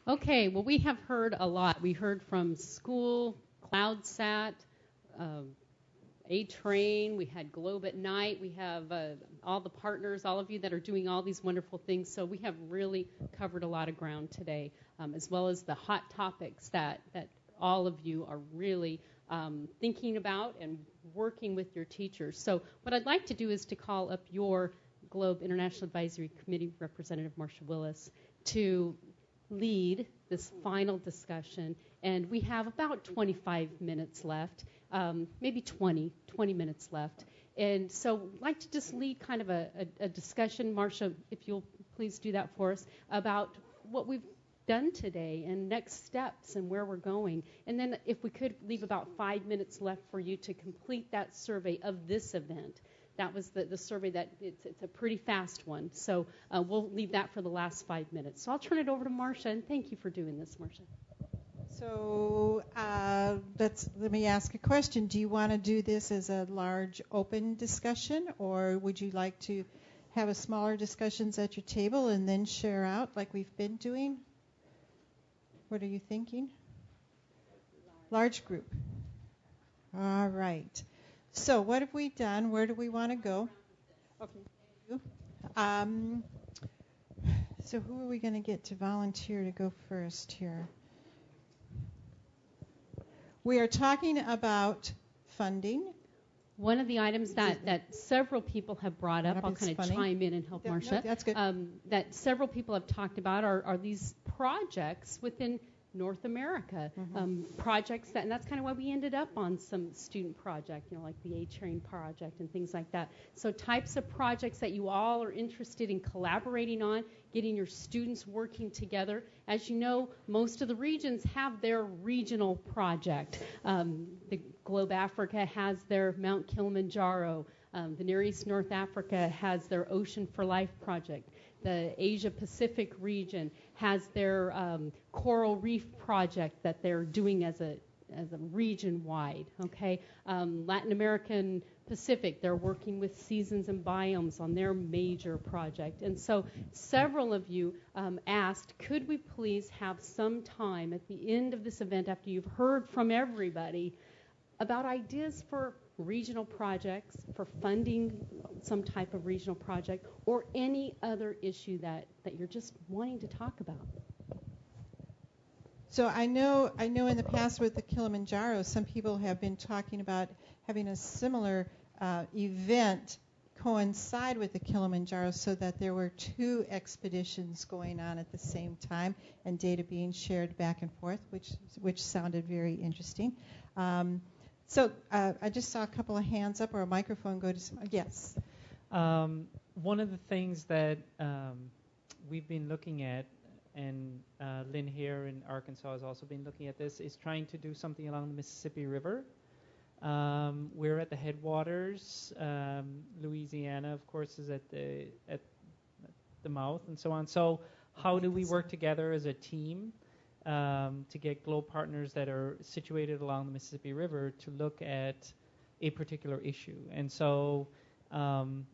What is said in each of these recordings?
Okay, well, we have heard a lot. We heard from school, CloudSat, Twain, we had Globe at Night, we have all the partners, all of you that are doing all these wonderful things. So we have really covered a lot of ground today, as well as the hot topics that all of you are really thinking about and working with your teachers. So what I'd like to do is to call up your Globe International Advisory Committee Representative, Marsha Willis, to lead this final discussion. And we have about 25 minutes left, maybe 20 minutes left. And so I'd like to just lead kind of a discussion, Marsha, if you'll please do that for us, about what we've done today and next steps and where we're going. And then if we could leave about 5 minutes left for you to complete that survey of this event. That was the survey that it's a pretty fast one. So we'll leave that for the last 5 minutes. So I'll turn it over to Marsha, and thank you for doing this, Marsha. So let me ask a question. Do you want to do this as a large open discussion, or would you like to have a smaller discussions at your table and then share out like we've been doing? What are you thinking? Large group. All right. So what have we done? Where do we want to go? Okay. So who are we going to get to volunteer to go first here? We are talking about funding. One of the items that several people have brought up, I'll kind of chime in and help Marsha. No, that's good. That several people have talked about are these projects within North America, projects and that's kind of why we ended up on some student project, like the A-Train project and things like that. So types of projects that you all are interested in collaborating on, getting your students working together. As you know, most of the regions have their regional project. The Globe Africa has their Mount Kilimanjaro. The Near East North Africa has their Ocean for Life project. The Asia Pacific region has their coral reef project that they're doing as a region-wide. Okay, Latin American Pacific, they're working with Seasons and Biomes on their major project. And so several of you asked, could we please have some time at the end of this event, after you've heard from everybody, about ideas for regional projects, for funding some type of regional project, or any other issue that you're just wanting to talk about. So I know in the past with the Kilimanjaro, some people have been talking about having a similar event coincide with the Kilimanjaro so that there were two expeditions going on at the same time and data being shared back and forth, which sounded very interesting. So I just saw a couple of hands up or a microphone go to yes. One of the things that we've been looking at, and Lynn here in Arkansas has also been looking at this, is trying to do something along the Mississippi River. We're at the headwaters. Louisiana, of course, is at the mouth and so on. So how do we work together as a team to get Globe partners that are situated along the Mississippi River to look at a particular issue? And so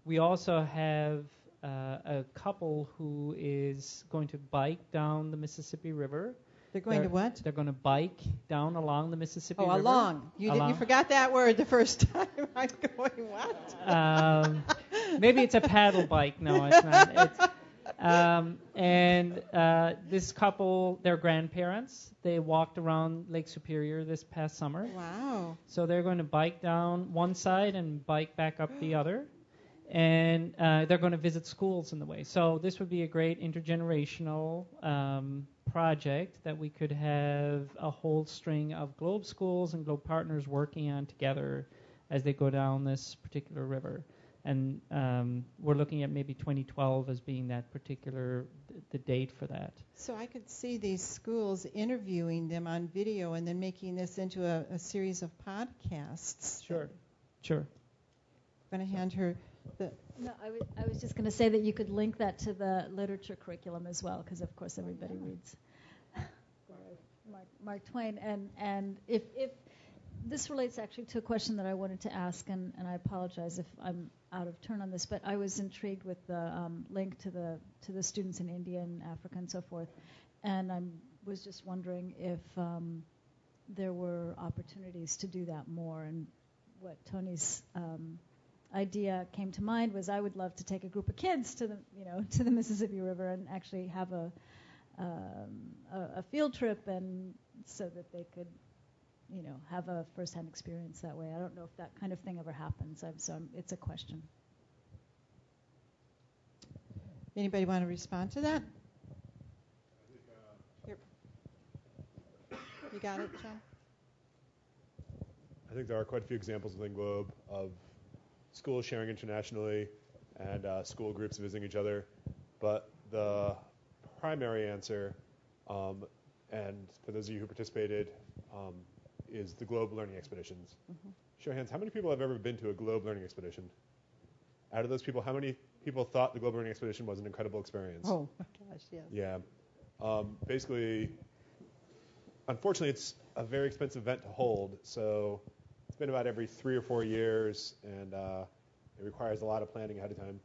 we also have a couple who is going to bike down the Mississippi River. They're going to what? They're going to bike down along the Mississippi River. Oh, along. You forgot that word the first time. I'm going, what? Maybe it's a paddle bike. No, it's not. And this couple, their grandparents, they walked around Lake Superior this past summer. Wow. So they're going to bike down one side and bike back up the other. And they're going to visit schools in the way. So this would be a great intergenerational project that we could have a whole string of Globe schools and Globe partners working on together as they go down this particular river. And we're looking at maybe 2012 as being that particular the date for that. So I could see these schools interviewing them on video and then making this into a series of podcasts. Sure. I'm going to hand her the... No, I was just going to say that you could link that to the literature curriculum as well, because of course everybody reads Mark Twain. And if this relates actually to a question that I wanted to ask, and I apologize if I'm out of turn on this, but I was intrigued with the link to the students in India and Africa and so forth, and I'm was just wondering if there were opportunities to do that more. And what Tony's idea came to mind was I would love to take a group of kids to the Mississippi River and actually have a field trip, and so that they could have a first-hand experience that way. I don't know if that kind of thing ever happens. It's a question. Anybody want to respond to that? Here. You got it, John? I think there are quite a few examples within Globe of schools sharing internationally and school groups visiting each other. But the primary answer, and for those of you who participated, is the Globe Learning Expeditions. Mm-hmm. Show of hands, how many people have ever been to a Globe Learning Expedition? Out of those people, how many people thought the Globe Learning Expedition was an incredible experience? Oh, my gosh, yes. Yeah. Basically, unfortunately, it's a very expensive event to hold, so it's been about every 3 or 4 years, and it requires a lot of planning ahead of time.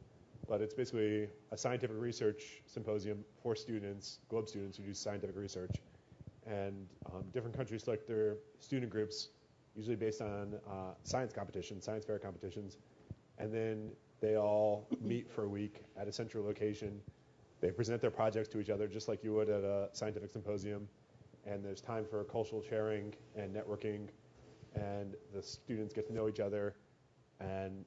But it's basically a scientific research symposium for students, Globe students who do scientific research. And different countries select their student groups, usually based on science competitions, science fair competitions. And then they all meet for a week at a central location. They present their projects to each other just like you would at a scientific symposium. And there's time for cultural sharing and networking. And the students get to know each other. And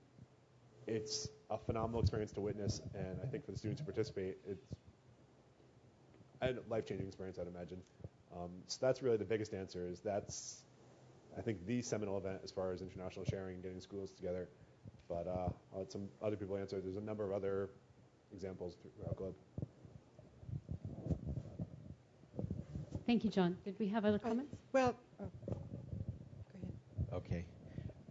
it's a phenomenal experience to witness. And I think for the students who participate, it's a life-changing experience, I'd imagine. So that's really the biggest answer. That's, I think, the seminal event as far as international sharing and getting schools together. But I'll let some other people answer. There's a number of other examples throughout Globe. Thank you, John. Did we have other comments? Well, go ahead. Okay.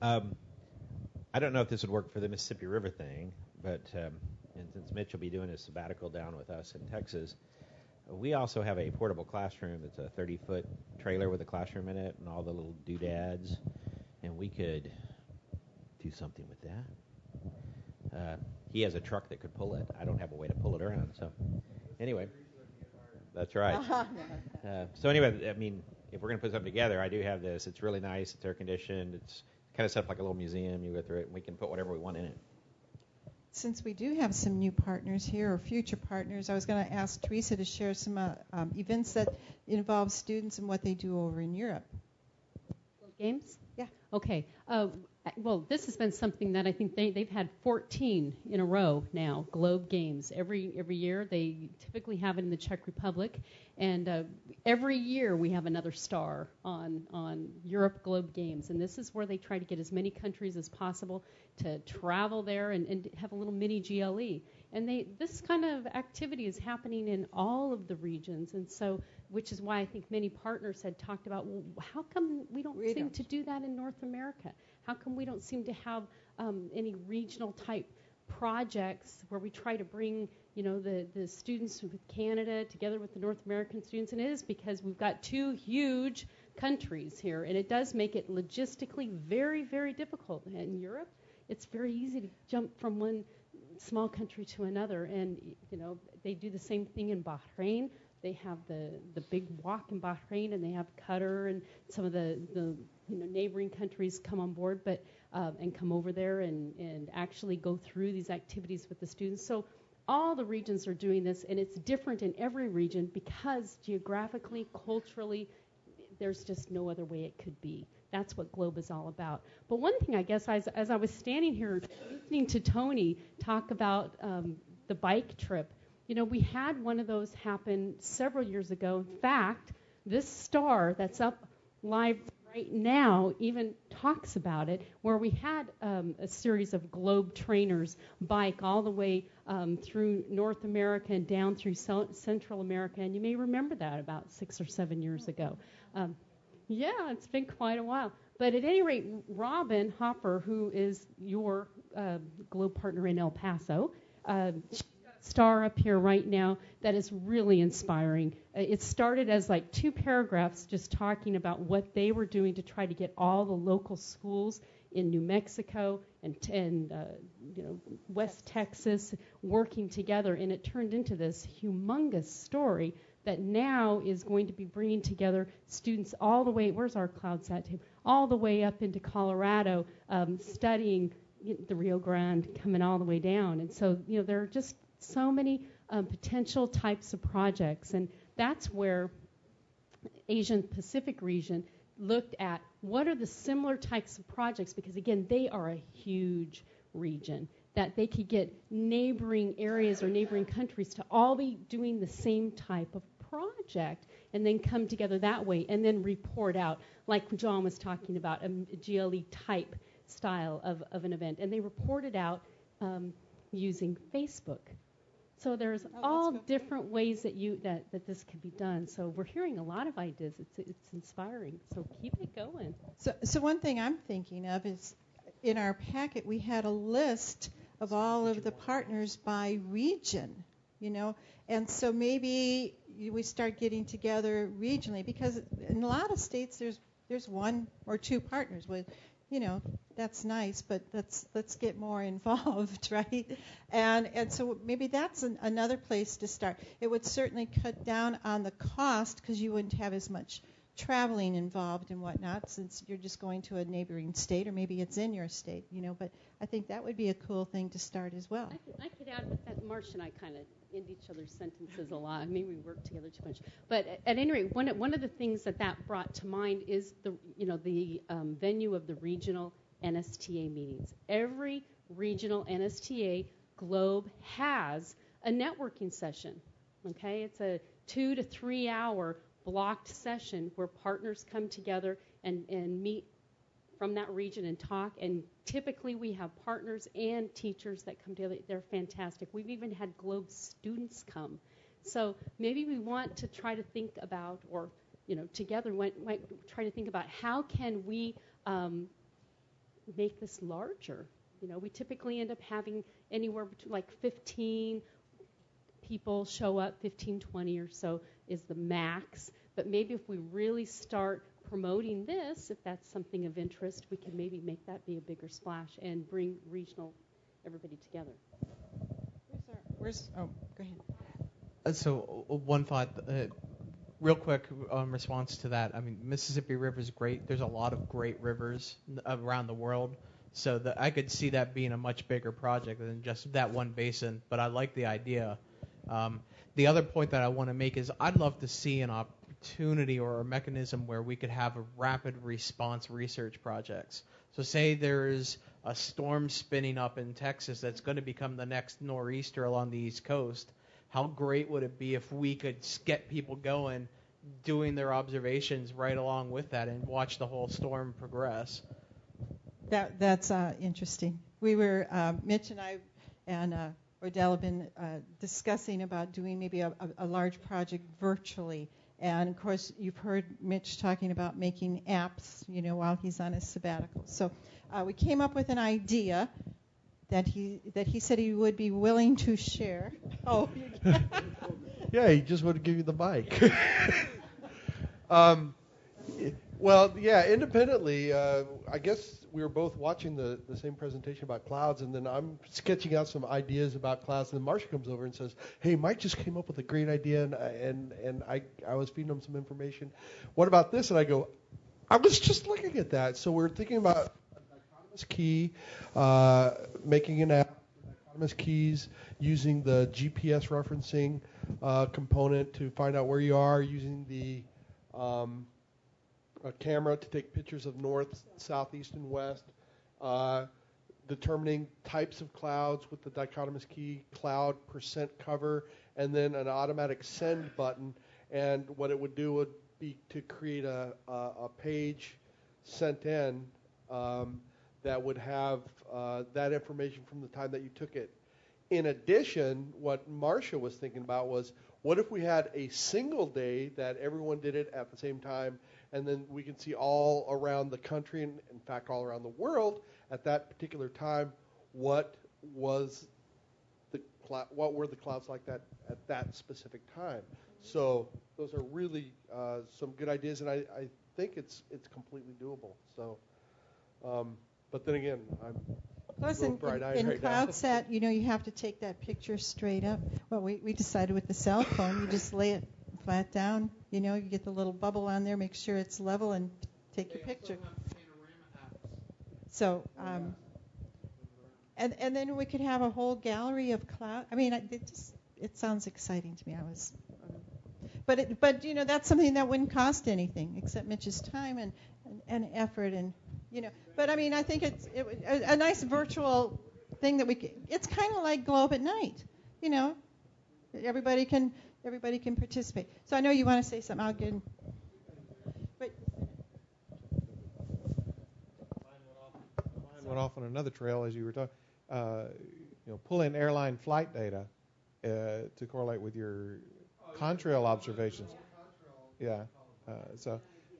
I don't know if this would work for the Mississippi River thing, but and since Mitch will be doing his sabbatical down with us in Texas, we also have a portable classroom. It's a 30-foot trailer with a classroom in it and all the little doodads, and we could do something with that. He has a truck that could pull it. I don't have a way to pull it around. So anyway, that's right. So anyway, I mean, if we're going to put something together, I do have this. It's really nice. It's air-conditioned. It's kind of set up like a little museum. You go through it, and we can put whatever we want in it. Since we do have some new partners here or future partners, I was going to ask Teresa to share some events that involve students and what they do over in Europe. Games? Yeah. Okay. Well, this has been something that I think they've had 14 in a row now, Globe Games. Every year. They typically have it in the Czech Republic. And every year we have another star on Europe Globe Games. And this is where they try to get as many countries as possible to travel there and have a little mini GLE. And this kind of activity is happening in all of the regions. And so, which is why I think many partners had talked about, well, how come we don't seem to do that in North America? How come we don't seem to have any regional type projects where we try to bring, the students with Canada together with the North American students? And it is because we've got two huge countries here, and it does make it logistically very, very difficult. In Europe, it's very easy to jump from one small country to another, and they do the same thing in Bahrain. They have the big walk in Bahrain, and they have Qatar and some of the neighboring countries come on board, but and come over there and actually go through these activities with the students. So all the regions are doing this, and it's different in every region because geographically, culturally, there's just no other way it could be. That's what Globe is all about. But one thing, I guess, as I was standing here listening to Tony talk about the bike trip, we had one of those happen several years ago. In fact, this star that's up live right now even talks about it, where we had a series of Globe trainers bike all the way through North America and down through Central America. And you may remember that about 6 or 7 years ago. Yeah, it's been quite a while. But at any rate, Robin Hopper, who is your Globe partner in El Paso, she's got a star up here right now that is really inspiring. It started as like 2 paragraphs just talking about what they were doing to try to get all the local schools in New Mexico and West Texas working together, and it turned into this humongous story that now is going to be bringing together students all the way, where's our CloudSat team, all the way up into Colorado, studying the Rio Grande, coming all the way down. And so, there are just so many potential types of projects, and that's where Asian Pacific region looked at what are the similar types of projects, because again, they are a huge region, that they could get neighboring areas or neighboring countries to all be doing the same type of project and then come together that way and then report out, like John was talking about, a GLE type style of an event. And they reported out using Facebook. So there's all different ways that this could be done. So we're hearing a lot of ideas. It's inspiring. So keep it going. So one thing I'm thinking of is in our packet we had a list of all of the partners by region, and so maybe we start getting together regionally, because in a lot of states there's one or two partners with, that's nice, but let's get more involved, right? And so maybe that's another place to start. It would certainly cut down on the cost, because you wouldn't have as much traveling involved and whatnot, since you're just going to a neighboring state, or maybe it's in your state, but I think that would be a cool thing to start as well. I could add with that. Marsh and I kind of end each other's sentences a lot. Maybe we work together too much. But at any rate, one of the things that brought to mind is the venue of the regional NSTA meetings. Every regional NSTA globe has a networking session. Okay, it's a 2 to 3 hour blocked session where partners come together and meet from that region and talk. And typically we have partners and teachers that come together. They're fantastic. We've even had Globe students come. So maybe we want to try to think about, or together might try to think about, how can we make this larger? We typically end up having anywhere between like 15 people show up, 15, 20 or so is the max. But maybe if we really start promoting this, if that's something of interest, we can maybe make that be a bigger splash and bring regional everybody together. Go ahead. So one thought, real quick response to that. I mean, Mississippi River is great. There's a lot of great rivers around the world. So I could see that being a much bigger project than just that one basin. But I like the idea. The other point that I want to make is I'd love to see an opportunity or a mechanism where we could have a rapid response research projects. So say there's a storm spinning up in Texas that's going to become the next nor'easter along the East Coast. How great would it be if we could get people going, doing their observations right along with that, and watch the whole storm progress? That's interesting. We were, Mitch and I and Odell have been discussing about doing maybe a large project virtually. And, of course, you've heard Mitch talking about making apps, while he's on his sabbatical. So we came up with an idea that he said he would be willing to share. Oh. Yeah, he just wanted to give you the mic. Well, yeah, independently, I guess we were both watching the same presentation about clouds, and then I'm sketching out some ideas about clouds, and then Marcia comes over and says, hey, Mike just came up with a great idea, and I was feeding him some information. What about this? And I go, I was just looking at that. So we're thinking about a dichotomous key, making an app for dichotomous keys, using the GPS referencing component to find out where you are, using the a camera to take pictures of north, south, east, and west, determining types of clouds with the dichotomous key, cloud percent cover, and then an automatic send button. And what it would do would be to create a page sent in that would have that information from the time that you took it. In addition, what Marcia was thinking about was, what if we had a single day that everyone did it at the same time, and then we can see all around the country, and in fact all around the world at that particular time, what were the clouds like that at that specific time. So those are really some good ideas, and I think it's completely doable. So But then again, I'm Plus, a little bright-eyed in right now. CloudSat, you have to take that picture straight up. Well, we decided with the cell phone, you just lay it flat down. You get the little bubble on there, make sure it's level, and take your picture. So, and then we could have a whole gallery of cloud. I mean, it sounds exciting to me. But that's something that wouldn't cost anything except Mitch's time and effort and. But I mean, I think it's a nice virtual thing that it's kind of like Globe at Night, everybody can participate. So I know you want to say something. I'll get. But Mine went off on another trail as you were talking. Pull in airline flight data to correlate with your contrail observations. Yeah.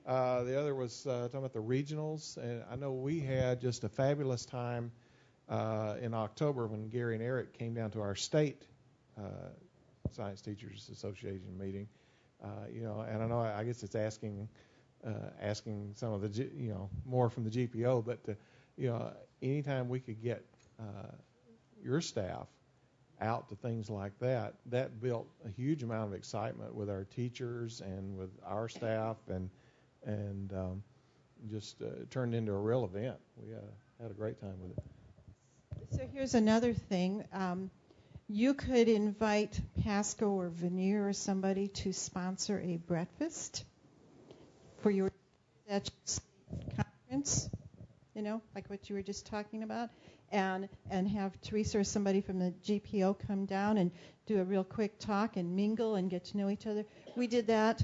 The other was talking about the regionals, and I know we had just a fabulous time in October when Gary and Eric came down to our state Science Teachers Association meeting. And I know I guess it's asking some of the more from the GPO, but anytime we could get your staff out to things like that built a huge amount of excitement with our teachers and with our staff and just turned into a real event. We had a great time with it. So here's another thing. You could invite Pasco or Veneer or somebody to sponsor a breakfast for your conference, like what you were just talking about, and have Teresa or somebody from the GPO come down and do a real quick talk and mingle and get to know each other. We did that.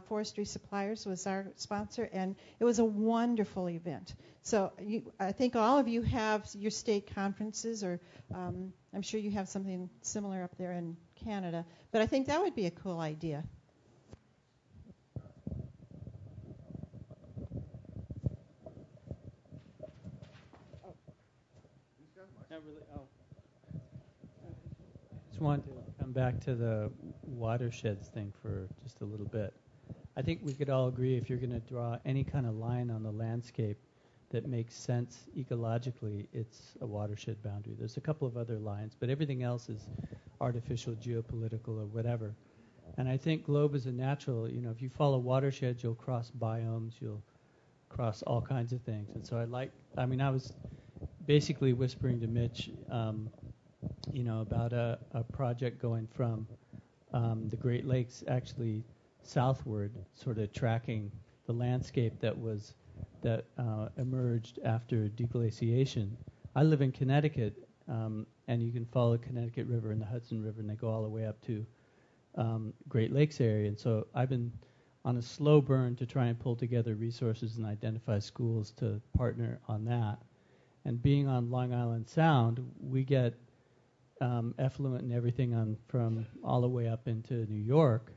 Forestry Suppliers was our sponsor, and it was a wonderful event. So I think all of you have your state conferences, or I'm sure you have something similar up there in Canada. But I think that would be a cool idea. Just wanted to come back to the watersheds thing for just a little bit. I think we could all agree if you're going to draw any kind of line on the landscape that makes sense ecologically, it's a watershed boundary. There's a couple of other lines, but everything else is artificial, geopolitical, or whatever. And I think Globe is a natural, if you follow watersheds, you'll cross biomes, you'll cross all kinds of things. And so I was basically whispering to Mitch, about a project going from the Great Lakes actually southward, sort of tracking the landscape that emerged after deglaciation. I live in Connecticut, and you can follow the Connecticut River and the Hudson River, and they go all the way up to Great Lakes area. And so I've been on a slow burn to try and pull together resources and identify schools to partner on that. And being on Long Island Sound, we get effluent and everything from all the way up into New York,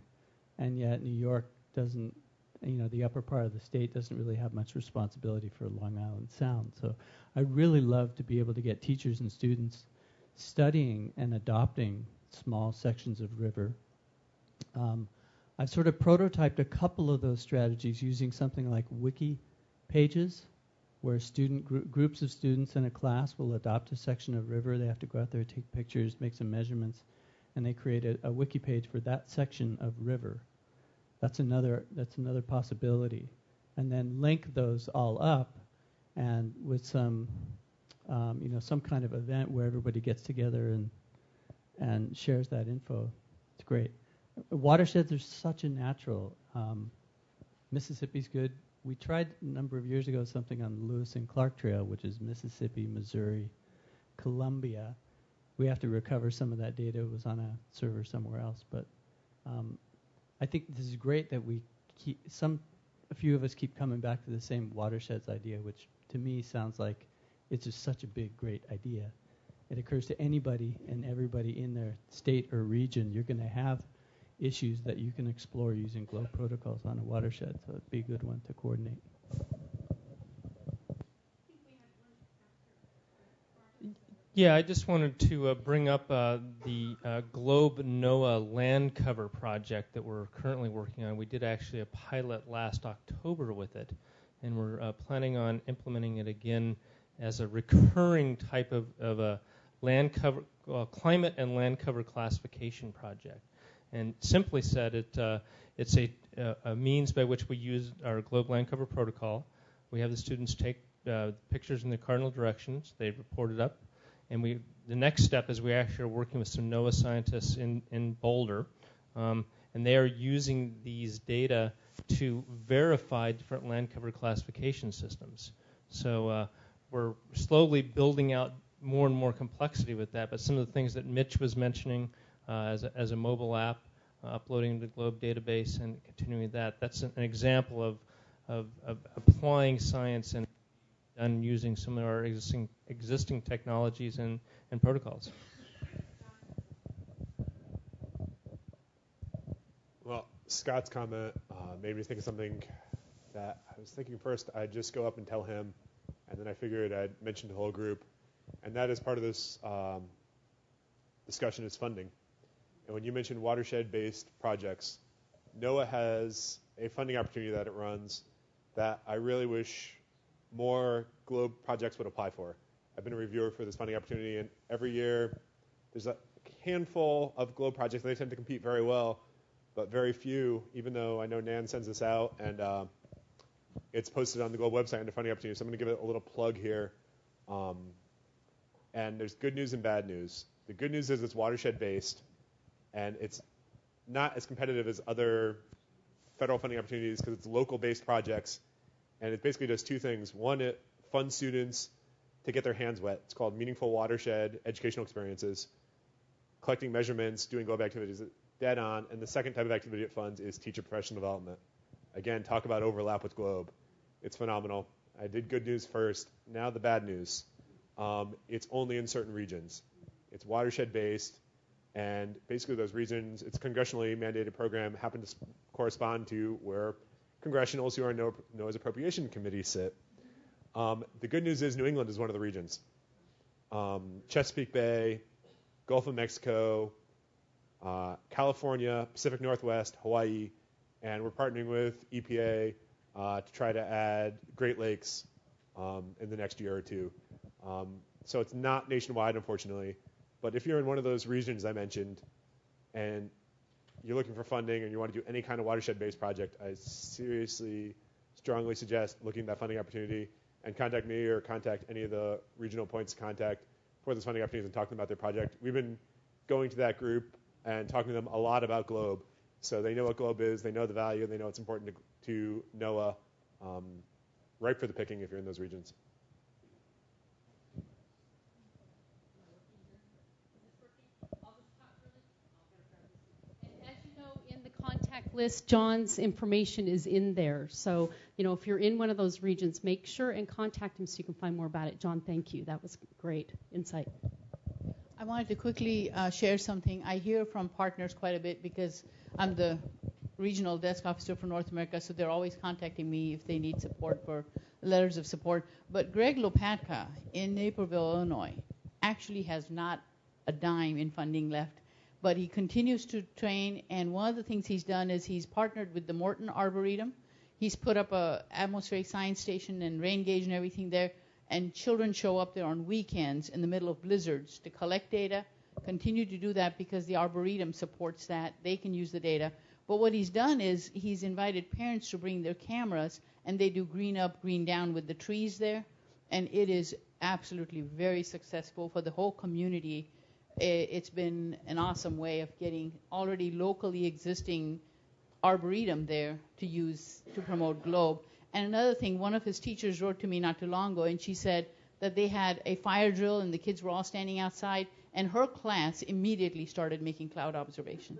and yet New York doesn't, the upper part of the state doesn't really have much responsibility for Long Island Sound. So I'd really love to be able to get teachers and students studying and adopting small sections of river. I've sort of prototyped a couple of those strategies using something like wiki pages, where groups of students in a class will adopt a section of river. They have to go out there, take pictures, make some measurements, and they create a wiki page for that section of river. That's another possibility. And then link those all up, and with some kind of event where everybody gets together and shares that info. It's great. Watersheds are such a natural. Mississippi's good. We tried a number of years ago something on the Lewis and Clark Trail, which is Mississippi, Missouri, Columbia. We have to recover some of that data. It was on a server somewhere else. But I think this is great that a few of us keep coming back to the same watersheds idea, which to me sounds like it's just such a big, great idea. It occurs to anybody and everybody in their state or region. You're going to have issues that you can explore using Globe protocols on a watershed, so it'd be a good one to coordinate. Yeah, I just wanted to bring up the Globe NOAA land cover project that we're currently working on. We did actually a pilot last October with it, and we're planning on implementing it again as a recurring type of a land cover, climate and land cover classification project. And simply said, it's a means by which we use our Globe Land Cover Protocol. We have the students take pictures in the cardinal directions. They report it up. And the next step is we actually are working with some NOAA scientists in Boulder. And they are using these data to verify different land cover classification systems. So we're slowly building out more and more complexity with that. But some of the things that Mitch was mentioning as a mobile app, uploading to the Globe database and continuing that's an example of applying science and using some of our existing technologies and protocols. Well, Scott's comment made me think of something that I was thinking first I'd just go up and tell him, and then I figured I'd mention the whole group, and that is part of this discussion is funding. And when you mentioned watershed-based projects, NOAA has a funding opportunity that it runs that I really wish more Globe projects would apply for. I've been a reviewer for this funding opportunity, and every year there's a handful of Globe projects, and they tend to compete very well, but very few, even though I know Nan sends this out, and it's posted on the Globe website under funding opportunities. So I'm going to give it a little plug here. And there's good news and bad news. The good news is it's watershed-based, and it's not as competitive as other federal funding opportunities because it's local-based projects, and it basically does two things. One, it funds students to get their hands wet. It's called Meaningful Watershed Educational Experiences, collecting measurements, doing Globe activities, dead on. And the second type of activity it funds is teacher professional development. Again, talk about overlap with Globe. It's phenomenal. I did good news first. Now the bad news. It's only in certain regions. It's watershed-based, and basically those regions, it's a congressionally mandated program, happen to correspond to where congressionals who are NOAA's appropriation committee sit. The good news is New England is one of the regions. Chesapeake Bay, Gulf of Mexico, California, Pacific Northwest, Hawaii, and we're partnering with EPA to try to add Great Lakes in the next year or two. So it's not nationwide, unfortunately. But if you're in one of those regions I mentioned and you're looking for funding and you want to do any kind of watershed-based project, I seriously, strongly suggest looking at that funding opportunity and contact me or contact any of the regional points of contact for those funding opportunities and talk to them about their project. We've been going to that group and talking to them a lot about Globe. So they know what Globe is, they know the value, they know it's important to NOAA, ripe for the picking if you're in those regions. Contact list, John's information is in there. So, if you're in one of those regions, make sure and contact him so you can find more about it. John, thank you. That was great insight. I wanted to quickly share something. I hear from partners quite a bit because I'm the regional desk officer for North America, so they're always contacting me if they need support for letters of support. But Greg Lopatka in Naperville, Illinois, actually has not a dime in funding left. But he continues to train, and one of the things he's done is he's partnered with the Morton Arboretum. He's put up a atmospheric science station and rain gauge and everything there, and children show up there on weekends in the middle of blizzards to collect data, continue to do that because the Arboretum supports that. They can use the data. But what he's done is he's invited parents to bring their cameras, and they do green up, green down with the trees there, and it is absolutely very successful for the whole community. It's been an awesome way of getting already locally existing arboretum there to use to promote Globe. And another thing, one of his teachers wrote to me not too long ago, and she said that they had a fire drill and the kids were all standing outside, and her class immediately started making cloud observation.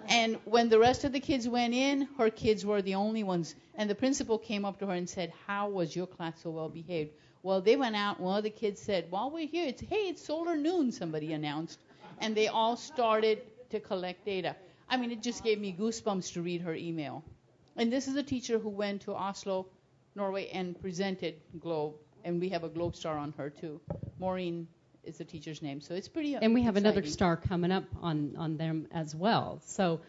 And when the rest of the kids went in, her kids were the only ones. And the principal came up to her and said, "How was your class so well behaved?" Well, they went out, and one of the kids said, "While we're here, it's solar noon," somebody announced. And they all started to collect data. I mean, it just gave me goosebumps to read her email. And this is a teacher who went to Oslo, Norway, and presented Globe. And we have a Globe star on her, too. Maureen is the teacher's name. So it's pretty And we have another exciting. star coming up on them as well. So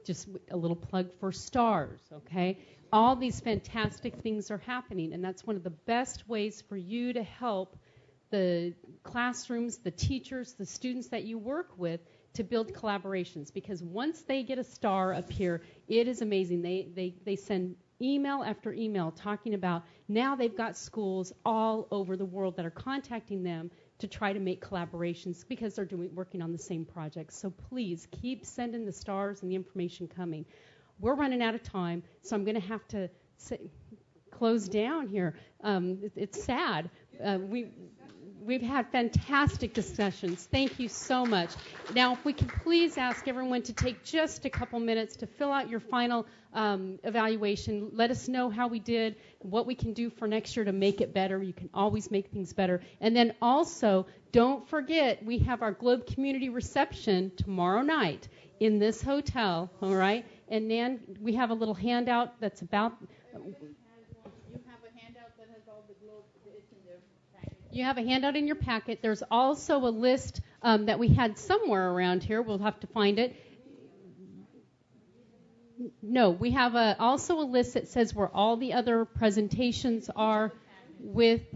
just a little plug for stars, okay? All these fantastic things are happening, and that's one of the best ways for you to help the classrooms, the teachers, the students that you work with to build collaborations. Because once they get a star up here, it is amazing. They send email after email talking about now they've got schools all over the world that are contacting them to try to make collaborations because they're working on the same projects. So please keep sending the stars and the information coming. We're running out of time, so I'm going to have to close down here. It's sad. We've had fantastic discussions. Thank you so much. Now, if we could please ask everyone to take just a couple minutes to fill out your final evaluation. Let us know how we did, what we can do for next year to make it better. You can always make things better. And then also, don't forget, we have our Globe Community Reception tomorrow night in this hotel, all right? And Nan, we have a little handout that's about... You have a handout in your packet. There's also a list that we had somewhere around here. We'll have to find it. No, we have also a list that says where all the other presentations are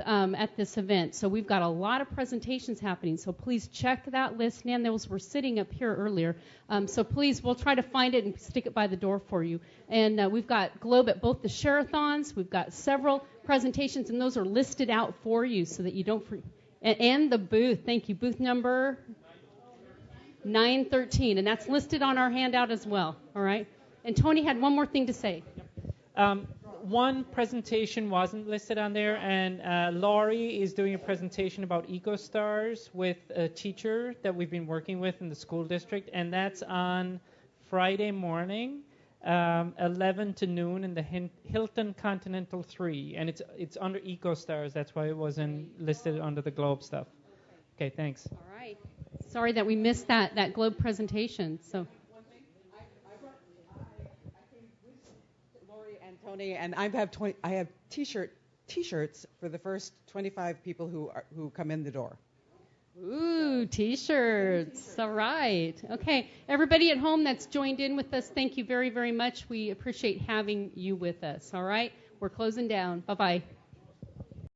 at this event. So we've got a lot of presentations happening. So please check that list. Nan, those were sitting up here earlier. So please, we'll try to find it and stick it by the door for you. And we've got Globe at both the Share-a-thons. We've got several presentations, and those are listed out for you so that you don't and the booth. Thank you. Booth number 913, and that's listed on our handout as well. All right. And Tony had one more thing to say. One presentation wasn't listed on there, and Laurie is doing a presentation about EcoStars with a teacher that we've been working with in the school district, and that's on Friday morning, 11 to noon in the Hilton Continental 3, and it's under EcoStars. That's why it wasn't listed under the Globe stuff. Okay, thanks. All right. Sorry that we missed that Globe presentation. So. Tony, and I have T-shirts for the first 25 people who come in the door. Ooh, T-shirts. All right. Okay, everybody at home that's joined in with us, thank you very, very much. We appreciate having you with us. All right, we're closing down. Bye-bye.